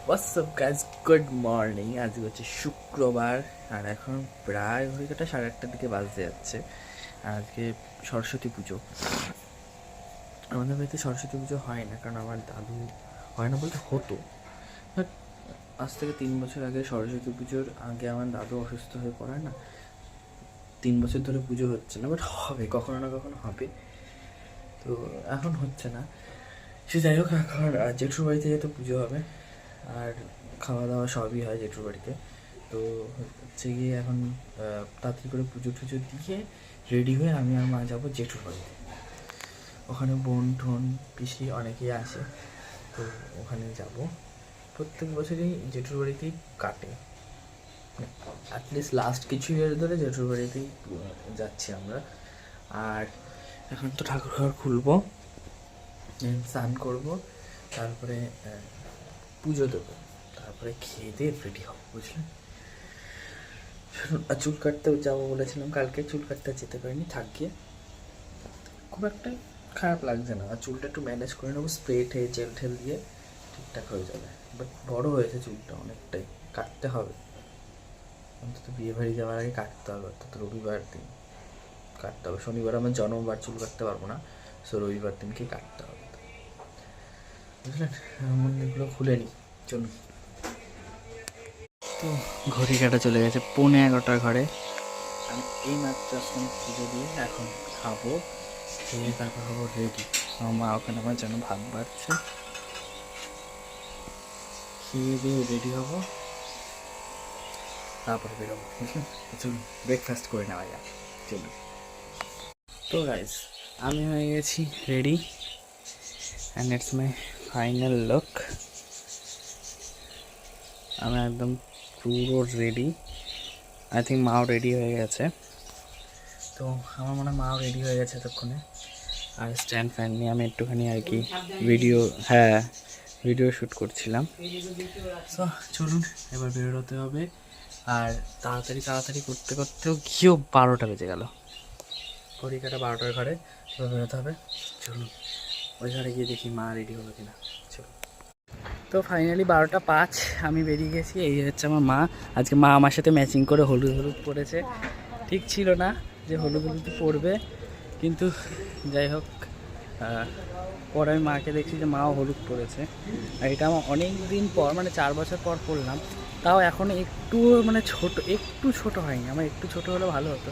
WhatsApp guys, good morning. আজকে হচ্ছে শুক্রবার আর এখন প্রায় ঘড়িকাটা 8:30টার দিকে বাজতে যাচ্ছে। আর আজকে সরস্বতী পুজো। আমাদের বাড়িতে সরস্বতী পুজো হয় না, কারণ আমার দাদু হয় না বলতে হতো, বাট আজ থেকে 3 বছর আগে সরস্বতী পুজোর আগে আমার দাদু অসুস্থ হয়ে পড়ায় না, 3 বছর ধরে পুজো হচ্ছে না। বাট হবে, কখনো না কখনো হবে। তো এখন হচ্ছে না। সে যাই হোক, এখন জেঠুর বাড়িতে যেহেতু পুজো হবে আর খাওয়া দাওয়া সবই হয় জেঠুর বাড়িতে। তো হচ্ছে গিয়ে এখন তাড়াতাড়ি করে পুজো টুজো দিয়ে রেডি হয়ে আমি আর মা যাবো জেঠুর বাড়িতে। ওখানে বোন টোন পিসি অনেকেই আসে, তো ওখানে যাব। প্রত্যেক বছরই জেঠুর বাড়িতেই কাটে, অ্যাটলিস্ট লাস্ট কিছু ইয়ার ধরে জেঠুর বাড়িতেই যাচ্ছি আমরা। আর এখন তো ঠাকুর ঘর খুলবো, স্নান করবো, তারপরে পুজো দেবো, তারপরে খেয়ে দিয়ে রেডি হবো, বুঝলেন। চুল কাটতেও যাবো বলেছিলাম কালকে, চুল কাটতে যেতে পারিনি, থাকিয়ে খুব একটা খারাপ লাগছে না। আর চুলটা একটু ম্যানেজ করে নেবো, স্প্রে ঠেয়ে জেল ঠেল দিয়ে ঠিকঠাক হয়ে যাবে। বাট বড়ো হয়েছে চুলটা অনেকটাই, কাটতে হবে। অন্তত বিয়ে বাড়ি যাওয়ার আগে কাটতে হবে, অর্থাৎ রবিবার দিন কাটতে হবে। শনিবার আমার জন্মবার, চুল কাটতে পারবো না, সো রবিবার দিনকে কাটতে হবে, বুঝলেন। মন্দিরগুলো খুলে নিই, চলুন। তো ঘড়ি কাটা চলে গেছে 11:45 ঘরে। আমি এই মাত্র এখন পুজো দিয়ে এখন খাবো, খেয়ে তারপর হবো রেডি। আমার মা ওখানে আমার জন্য ভাত বাড়ছে, খেয়ে দিয়ে রেডি হবো, তারপরে বেরোবো, বুঝলেন। চলুন ব্রেকফাস্ট করে নেওয়া যাক, চলুন। তো গাইজ, আমি হয়ে গেছি ready and it's my final look. আমি একদম পুরো রেডি। আই থিঙ্ক মাও রেডি হয়ে গেছে। তো আমার মনে হয় মাও রেডি হয়ে গেছে এতক্ষণে। আর স্ট্যান্ড ফ্যান নিয়ে আমি একটুখানি আর কি ভিডিও শ্যুট করছিলাম। সো চলুন, এবার বেরোতে হবে। আর তাড়াতাড়ি করতে করতেও গিয়েও 12টা বেজে গেল। ঘড়ি কাটা 12টার ঘরে, এবার বেরোতে হবে। চলুন ওই ঘরে গিয়ে দেখি মা রেডি হলো কিনা। চলুন। তো ফাইনালি 12টা 5 আমি বেরিয়ে গেছি। এই হচ্ছে আমার মা। আজকে মা আমার সাথে ম্যাচিং করে হলুদ হলুদ পরেছে। ঠিক ছিল না যে হলুদ হলুদ পরবে, কিন্তু যাই হোক, পরে আমি মাকে দেখছি যে মাও হলুদ পরেছে। আর এটা আমার অনেক দিন পর, মানে 4 বছর পর পরলাম। তাও এখন একটু মানে একটু ছোট হয়নি। আমার একটু ছোট হলে ভালো হতো।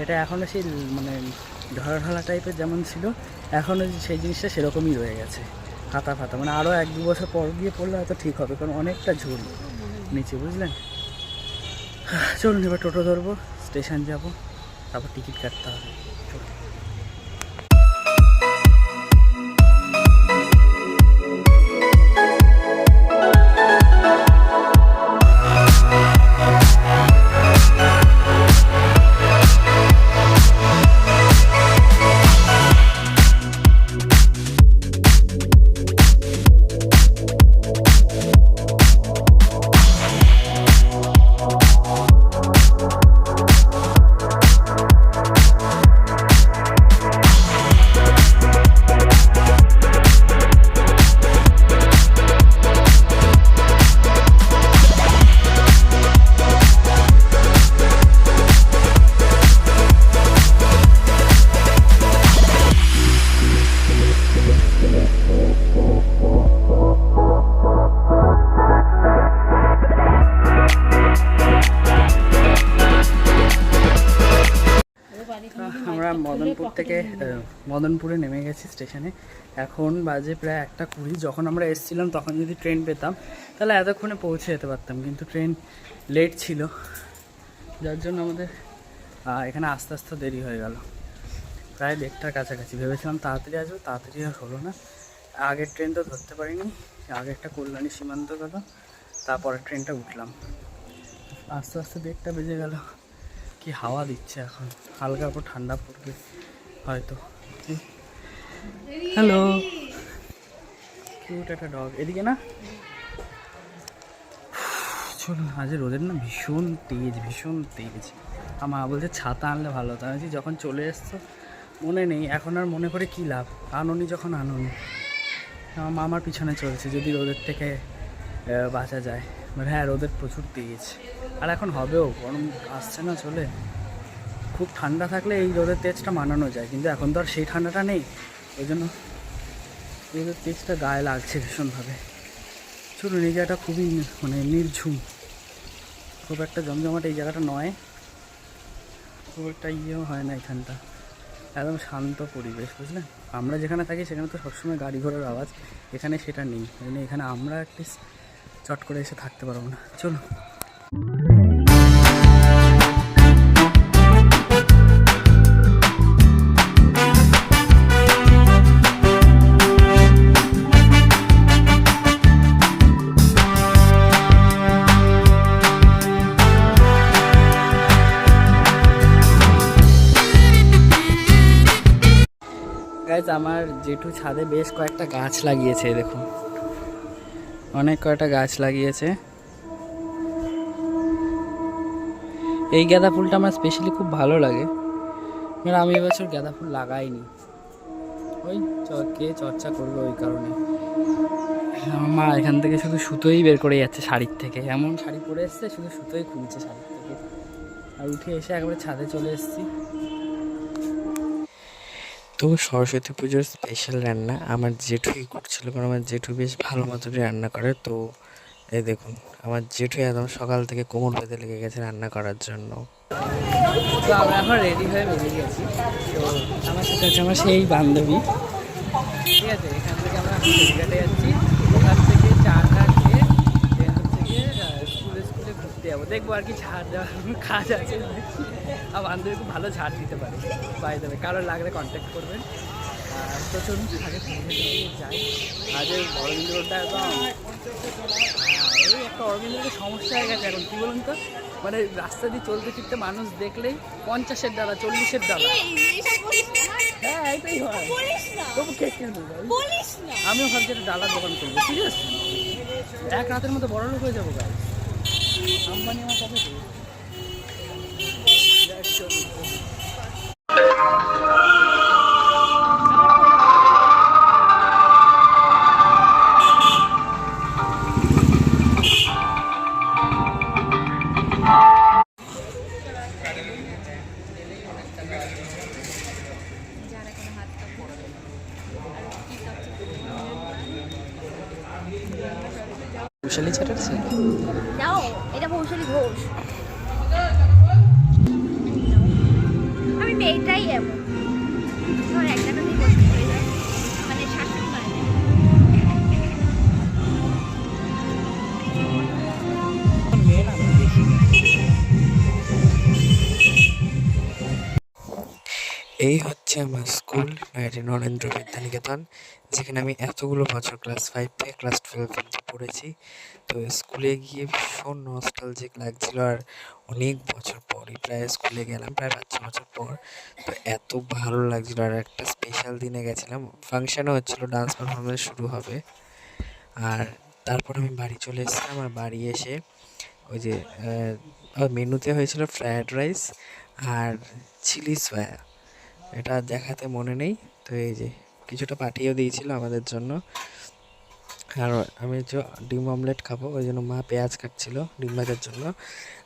এটা এখনও সেই মানে ঢালা টাইপের যেমন ছিল, এখনও সেই জিনিসটা সেরকমই রয়ে গেছে, হাতা ফাতা। মানে আরও 1-2 বছর পর গিয়ে পড়লে হয়তো ঠিক হবে, কারণ অনেকটা ঝুল নিচে, বুঝলেন। চলুন এবার টোটো ধরবো, স্টেশন যাব, তারপর টিকিট কাটতে হবে। চলুন। আমরা মদনপুরে নেমে গেছি স্টেশনে। এখন বাজে প্রায় 1:20। যখন আমরা এসেছিলাম তখন যদি ট্রেন পেতাম তাহলে এতক্ষণে পৌঁছে যেতে পারতাম, কিন্তু ট্রেন লেট ছিল, যার জন্য আমাদের এখানে আস্তে আস্তে দেরি হয়ে গেল। প্রায় 1:30টার কাছাকাছি। ভেবেছিলাম তাড়াতাড়ি আসবো, তাড়াতাড়ি আর হলো না। আগের ট্রেন তো ধরতে পারিনি, আগে একটা কল্যাণী সীমান্ত গেল, তারপরের ট্রেনটা উঠলাম। আস্তে আস্তে 1:30টা বেজে গেল। কি হাওয়া দিচ্ছে এখন, হালকা উপর ঠান্ডা পড়বে হয়তো। হ্যালো, কিউট একটা ডগ। এদিকে না, চলুন। আজ রোদের না ভীষণ তেজ। আমার বলছে ছাতা আনলে ভালো হতো। আমি যখন চলে এসছো মনে নেই, এখন আর মনে করে কী লাভ, আনোনি যখন আনোনি। আমার মামার পিছনে চলছে, যদি রোদের থেকে বাঁচা যায়। বাট হ্যাঁ, রোদের প্রচুর তেজ, আর এখন হবেও, গরম আসছে না চলে। খুব ঠান্ডা থাকলে এই রোদের তেজটা মানানো যায়, কিন্তু এখন তো আর সেই ঠান্ডাটা নেই, ওই জন্য রোদের তেজটা গায়ে লাগছে ভীষণভাবে। চলুন, এই জায়গাটা খুবই মানে নির্ঝুম, খুব একটা জমজমাট এই জায়গাটা নয়, খুব একটা ইয়েও হয় না এখানটা, একদম শান্ত পরিবেশ, বুঝলেন। আমরা যেখানে থাকি সেখানে তো সবসময় গাড়ি ঘোড়ার আওয়াজ, এখানে সেটা নেই, মানে এখানে আমরা অ্যাটলিস্ট চট করে এসে থাকতে পারবো না। চলুন। গাইজ, আমার জেঠু ছাদে বেশ কয়েকটা গাছ লাগিয়েছে, দেখুন অনেক কয়েকটা গাছ লাগিয়েছে। এই গাঁদা ফুলটা আমার স্পেশালি খুব ভালো লাগে, মানে আমি এবছর গাঁদা ফুল লাগাইনি, ওই কে চর্চা করবে ওই কারণে। আমার মা এখান থেকে শুধু সুতোই বের করে যাচ্ছে শাড়ির থেকে, এমন শাড়ি পরে এসছে শুধু সুতোই খুলছে শাড়ির থেকে, আর উঠে এসে একবারে ছাদে চলে এসেছি। তো সরস্বতী পুজোর স্পেশাল রান্না আমার জেঠুই করছিল, কারণ আমার জেঠু বেশ ভালো মতনই রান্না করে। তো এই দেখুন, আমার জেঠু একদম সকাল থেকে কোমর বেঁধে লেগে গেছে রান্না করার জন্য। তো আমরা এখন রেডি হয়ে বেরিয়ে গেছি। তো আমার সাথে আছে আমার সেই বান্ধবী, ঠিক আছে। এখান থেকে আমরা ফেরিঘাটে যাচ্ছি, ওখান থেকে চাটা খেয়ে হচ্ছে গিয়ে স্কুলে ঘুরতে যাবো, দেখবো আর কি ঝাড় দেওয়ার কাজ আছে। আর বান্ধবী খুব ভালো ঝাড় দিতে পারে, বাই দেবে, কারোর লাগলে কন্ট্যাক্ট করবেন। তো চলুন আগে ফেরিঘাটে যাই। আজ ওই অরবিন্দ রোডটা একদম, ওই একটা অরবিন্দের সমস্যা হয়ে গেছে এখন, কী বলুন তো, মানে রাস্তা দিয়ে চলতে ফিরতে মানুষ দেখলেই 50-এর ডালা, 40-এর ডালা। হ্যাঁ, এইটাই হয়, তবু কে কেন আমিও ভাবছি একটা ডালার দোকান করবো, ঠিক আছে, এক রাতের মধ্যে বড় লোক হয়ে যাবো গাছ। আম্বানি আমার কবে বৈশালী চ্যাটার্জি যাও, এটা বৈশালী ঘোষ। আমি মেয়েটাই এমন, ধর এক জায়গাতেই বসে পড়ে যায়, মানে শাসন করে দেয়। এই হচ্ছে আমার স্কুল, নয়াটি নরেন্দ্র বিদ্যানিকেতন, যেখানে আমি এতগুলো বছর ক্লাস 5 থেকে ক্লাস 12 অবধি পড়েছি। তো স্কুলে গিয়ে ভীষণ নস্টালজিক লাগছিল, আর অনেক বছর পরই প্রায় স্কুলে গেলাম, প্রায় 5-6 বছর পর। তো এত ভালো লাগছিল, আর একটা স্পেশাল দিনে গেছিলাম, ফাংশানও হচ্ছিলো, ডান্স পারফরমেন্স শুরু হবে। আর তারপর আমি বাড়ি চলে এসেছিলাম, আর বাড়ি এসে ওই যে মেনুতে হয়েছিল ফ্রায়েড রাইস আর চিলি সয়া, এটা দেখাতে মনে নেই। তো এই যে কিছুটা পাঠিয়েও দিয়েছিল আমাদের জন্য, আর আমি যে ডিম অমলেট খাবো ওই জন্য মা পেঁয়াজ কাটছিল ডিম ভাজার জন্য,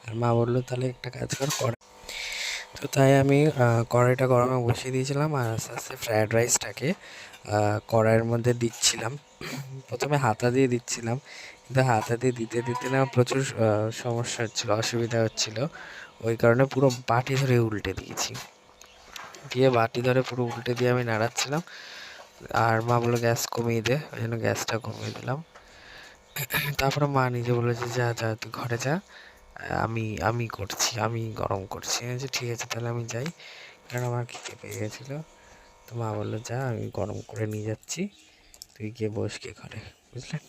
আর মা বললো তাহলে একটা কাজ কর কড়াই। তো তাই আমি কড়াইটা গরমে বসিয়ে দিয়েছিলাম, আর আস্তে আস্তে ফ্রায়েড রাইসটাকে কড়াইয়ের মধ্যে দিচ্ছিলাম। প্রথমে হাতা দিয়ে দিচ্ছিলাম, কিন্তু হাতা দিয়ে দিতে দিতে না প্রচুর সমস্যা হচ্ছিলো, অসুবিধা হচ্ছিলো, ওই কারণে পুরো বাটি ধরে উল্টে দিয়েছি। দিয়ে বাটি ধরে পুরো উল্টে দিয়ে আমি নাড়াচ্ছিলাম, আর মা বললো গ্যাস কমিয়ে দে, ওই জন্য গ্যাসটা কমিয়ে দিলাম। তারপরে মা নিজে বলেছে যা যা তুই ঘরে যা, আমি করছি, আমি গরম করছি। যে ঠিক আছে তাহলে আমি যাই, কারণ আমার খিদে পেয়ে গেছিলো। তো মা বললো যা, আমি গরম করে নিয়ে যাচ্ছি, তুই গিয়ে বস কে ঘরে, বুঝলেন।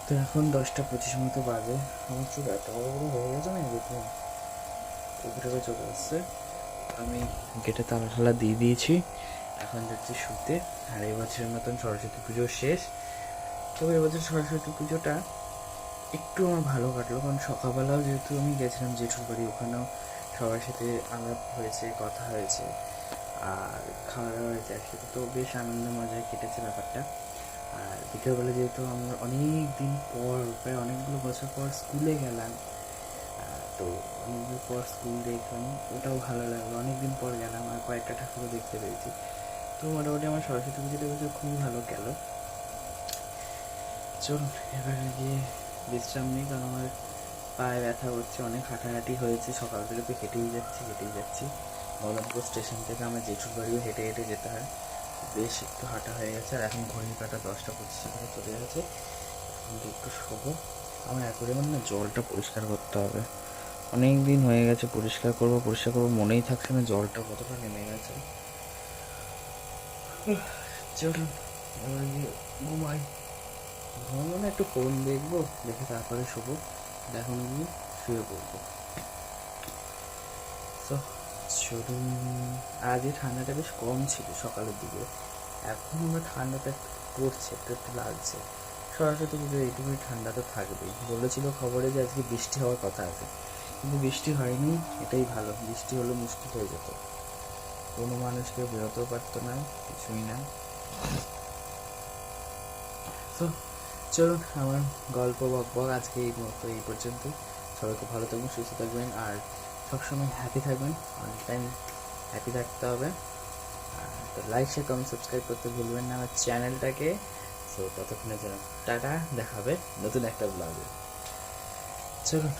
তো এখন 10টা 25 মতো বাজে, আমার চুল এত বড় বড় হয়ে গেছে না, দেখুন পুকুরে চলে আসছে। আমি গেটে তালা ঠালা দিয়ে দিয়েছি, এখন যাচ্ছি শুতে। আর এই বছরের মতন সরস্বতী পুজো শেষ। তবে এবছর সরস্বতী পুজোটা একটু আমার ভালো কাটলো, কারণ সকালবেলাও যেহেতু আমি গেছিলাম জেঠুর বাড়ি, ওখানেও সবার সাথে আলাপ হয়েছে, কথা হয়েছে, আর খাওয়া দাওয়া হয়েছে একসাথে, তো বেশ আনন্দ মজায় কেটেছে ব্যাপারটা। আর বিকেলবেলা যেহেতু আমরা অনেক দিন পর, প্রায় অনেকগুলো বছর পর স্কুলে গেলাম, তো অনেকদিন পর স্কুল দেখলাম, ওটাও ভালো লাগলো। অনেকদিন পর গেলাম আর কয়েকটা ঠাকুরও দেখতে পেরেছি। তো মোটামুটি আমার সরস্বতী পুজোটা বছর খুবই ভালো গেল। চলুন এবার গিয়ে বিশ্রাম নিই, কারণ আমার পায়ে ব্যথা হচ্ছে, অনেক হাঁটাহাঁটি হয়েছে, সকাল থেকে তো হেঁটেই যাচ্ছি। বলরামপুর স্টেশন থেকে আমার জেঠুর বাড়িও হেঁটে হেঁটে যেতে হয়, বেশ একটু হাঁটা হয়ে গেছে। আর এখন ঘড়ির কাঁটা 10টা 25 করে চলে গেছে। এখন একটু শোবো। আমার অ্যাকোয়ারিয়ামের না জলটা পরিষ্কার করতে হবে, অনেক দিন হয়ে গেছে। পরিষ্কার করবো মনেই থাকছে না জলটা কতটা নেমে গেছে। চলুন এবার গিয়ে ঘুমাই। ঘুমাবো না, একটু ফোন দেখবো, দেখে তারপরে শোবো। এখন গিয়ে শুয়ে পড়বো। তো চলুন। আজকে ঠান্ডাটা বেশ কম ছিল সকালের দিকে, এখন আমরা ঠান্ডাটা পড়ছে, একটু লাগছে। সরস্বতী পুজো এইটুকুই ঠান্ডা তো থাকবেই। বলেছিল খবরে যে আজকে বৃষ্টি হওয়ার কথা আছে, কিন্তু বৃষ্টি হয়নি, এটাই ভালো। বৃষ্টি হলে মুশকিল হয়ে যেত, কোনো মানুষকে বেরোতেও পারতো না, কিছুই না। তো চলুন, আমার গল্প বক আজকে এই পর্যন্ত। সবাই খুব ভালো থাকবেন, সুস্থ থাকবেন, আর সবসময় হ্যাপি থাকবেন। অনেক টাইম হ্যাপি থাকতে হবে। তো লাইক শেয়ার কমেন্ট সাবস্ক্রাইব করতে ভুলবেন না আমার চ্যানেলটাকে। তো ততক্ষণের জন্য টাটা, দেখাবে নতুন একটা ব্লগে। চলুন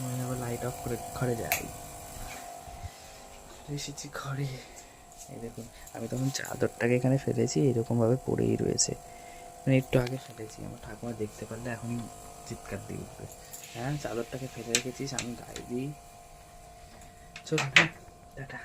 আমি আবার লাইট অফ করে ঘরে যাই। এসেছি ঘরে। এই দেখুন, আমি তখন চাদরটাকে এখানে ফেলেছি, এরকমভাবে পড়েই রয়েছে, মানে একটু আগে ফেলেছি। আমার ঠাকুমা দেখতে পারলে এখনই চিৎকার দিয়ে উঠবে, হ্যাঁ চাদরটাকে ফেলে রেখেছিস, আমি গায়ে দিই। চলুন, টাটা।